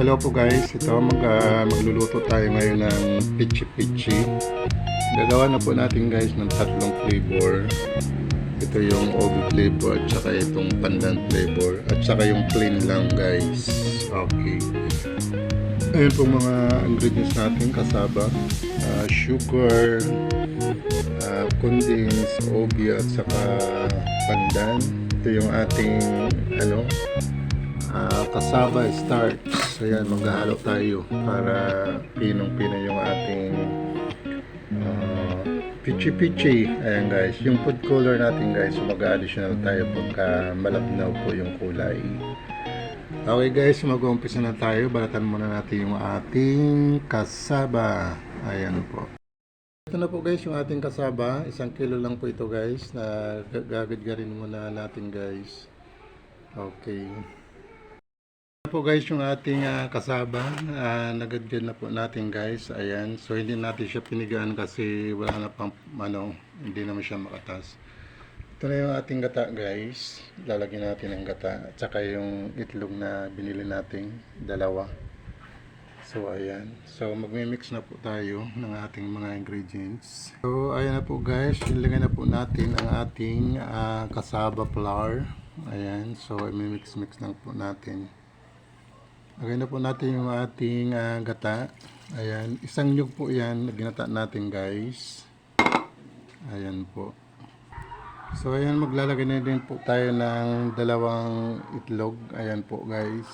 Hello po guys, ito magluluto tayo ngayon ng pichi-pichi. Gagawa na po natin guys ng tatlong flavor. Ito yung obi flavor at saka itong pandan flavor at saka yung plain lang guys. Okay. Ayun po mga ingredients natin kasaba. Sugar, condensed, obi at saka pandan. Ito yung ating kasaba starch. So yan, maghahalo tayo para pinong-pino yung ating pichi-pichi. Ayan guys, yung food color natin guys, so mag-additional tayo pagka malabnaw po yung kulay. Okay guys, mag-uumpisa na tayo. Balatan muna natin yung ating kasaba. Ayan po. Ito na po guys yung ating kasaba. 1 kilo lang po ito guys, na gagad-garin muna natin guys. Okay po guys yung ating kasaba, nagadyan na po natin guys. Ayan, so hindi natin siya pinigaan kasi wala na pang hindi naman siya makatas. Ito na yung ating gata guys, lalagyan natin ang gata at saka yung itlog na binili natin, dalawa. So ayan, so magmi-mix na po tayo ng ating mga ingredients. So ayan na po guys, ilagay na po natin ang ating kasaba flour. Ayan, so i-mix lang po natin. Lagay na po natin yung ating gata. Ayan, isang nyug po yan, ginata natin guys. Ayan po. So ayan, maglalagay na din po tayo ng 2 itlog. Ayan po guys.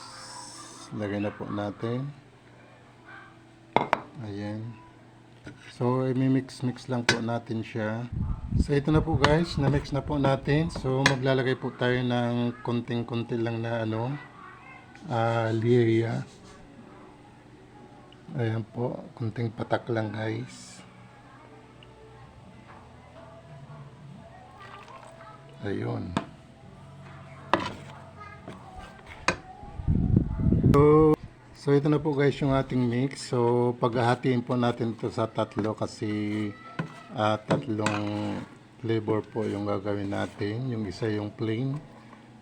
Lagay na po natin. Ayan. So i-mix lang po natin siya. So ito na po guys, na-mix na po natin. So maglalagay po tayo ng konting-konti lang na liya. Ayan po, kunting patak lang guys. Ayun. So ito na po guys yung ating mix. So paghahatiin po natin ito sa tatlo kasi tatlong flavor po yung gagawin natin. Yung isa yung plain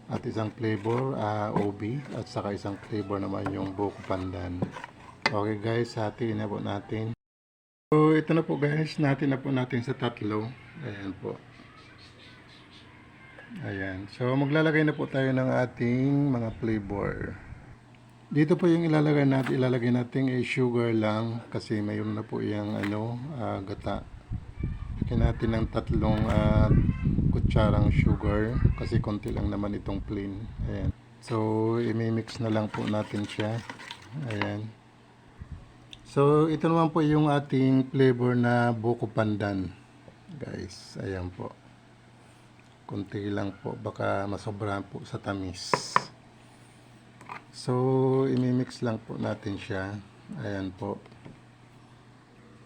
at isang flavor obi at saka isang flavor naman yung buko pandan. Okay guys, hatiin na po natin. So ito na po guys, natin na po natin sa tatlo. Ayan po. Ayan. So maglalagay na po tayo ng ating mga flavor. Dito po yung ilalagay natin ay sugar lang kasi mayroon na po yung gata. Lagyan natin ng 3 kutsarang sugar kasi konti lang naman itong plain. Ayan. So i-mix na lang po natin siya. Ayan. So ito naman po yung ating flavor na buko pandan guys. Ayan po. Konti lang po, baka masobrahan po sa tamis. So i-mix lang po natin siya. Ayan po.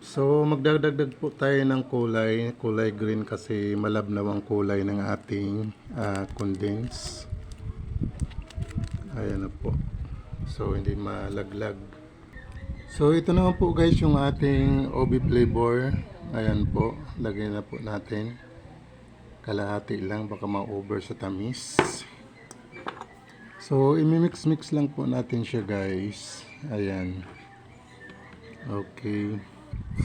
So magdagdag po tayo ng kulay green kasi malabnaw ang kulay ng ating condense. Ayan na po. So hindi malaglag. So ito naman po guys yung ating obi flavor. Ayan po, lagay na po natin. Kalahati lang, baka ma-over sa tamis. So i-mix lang po natin siya guys. Ayan. Okay.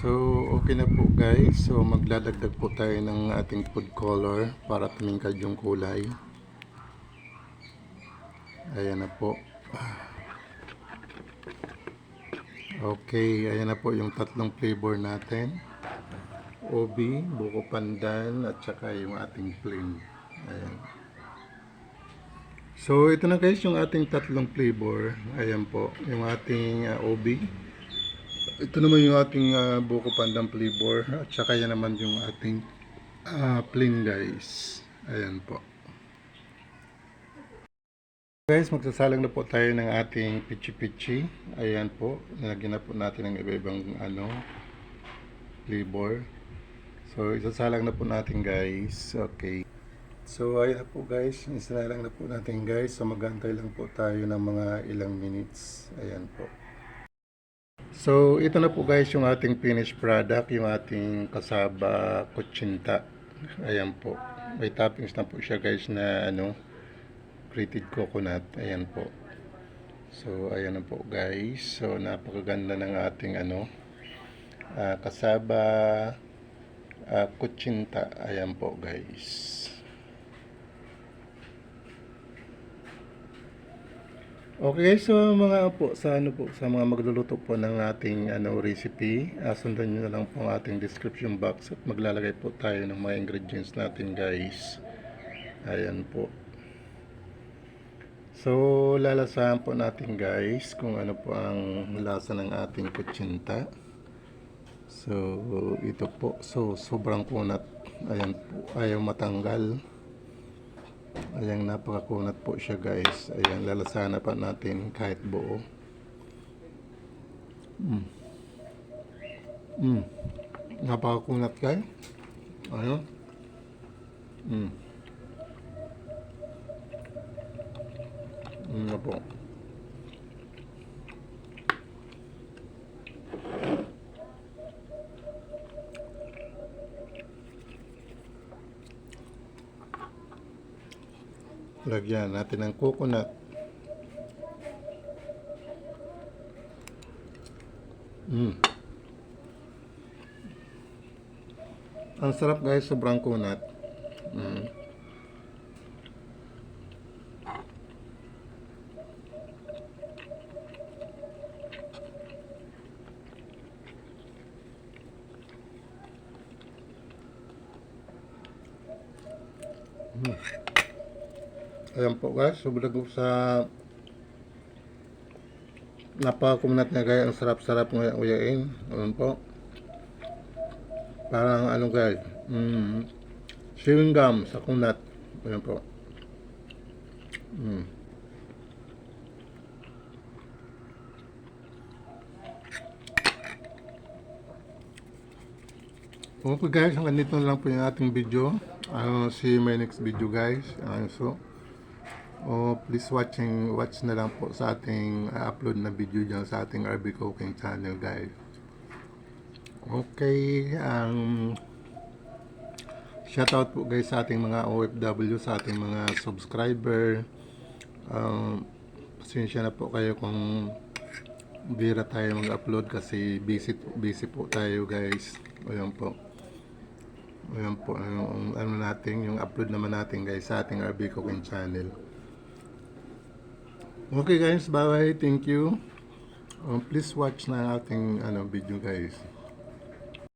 So, okay na po guys. So, magdadagdag po tayo ng ating food color para tumingkad yung kulay. Ayan na po. Okay, ayan na po yung tatlong flavor natin. Obi, buko pandan, at saka yung ating plain. Ayan. So, ito na guys yung ating tatlong flavor. Ayan po, yung ating obi. Ito naman yung ating buko pandan flavor at saka yan naman yung ating plain guys. Ayan po. Guys, magsasalang na po tayo ng ating pichi-pichi. Ayan po, nilagyan na po natin ng iba-ibang flavor. So, isasalang na po natin guys. Okay. So, ayun na po guys, isasalang na po natin guys. So, magantay lang po tayo ng mga ilang minutes. Ayan po. So, ito na po guys yung ating finished product, yung ating kasaba kutsinta. Ayan po. May toppings na po siya guys na grated coconut. Ayan po. So, ayan na po guys. So, napakaganda ng ating kasaba kutsinta. Ayan po guys. Okay, so sa mga magluluto po ng ating recipe, sundan niyo na lang po ang ating description box at maglalagay po tayo ng mga ingredients natin guys. Ayan po. So, lalasahan po natin guys kung ano po ang lasa ng ating kutsinta. So, ito po. So, sobrang kunat. Ayan po. Ayaw matanggal. Ayan, napakakunat po siya guys. Ayan, lalasahan na pa natin kahit buo. Napakakunat guys. Ayun. Ano po. Lagyan natin ng coconut. Ang sarap guys, sobrang kunat. Ayan po guys, sobrang sa napakakunat na guys, ang sarap-sarap ng uyain. Ayan po. Parang guys, chewing gum sa kunat. Ayan po. Okay guys, hanggang dito na lang po yung ating video. See you in my next video guys. Please watch na lang po sa ating upload na video dyan sa ating RB Cooking channel guys. Okay, shoutout po guys sa ating mga OFW, sa ating mga subscriber. Pasensya na po kayo kung bira tayo mag-upload kasi busy po tayo guys. Ayan po. Ayan po, yung upload naman natin guys sa ating RB Cooking channel. Okay guys, bye bye, thank you. Please watch na ating video guys.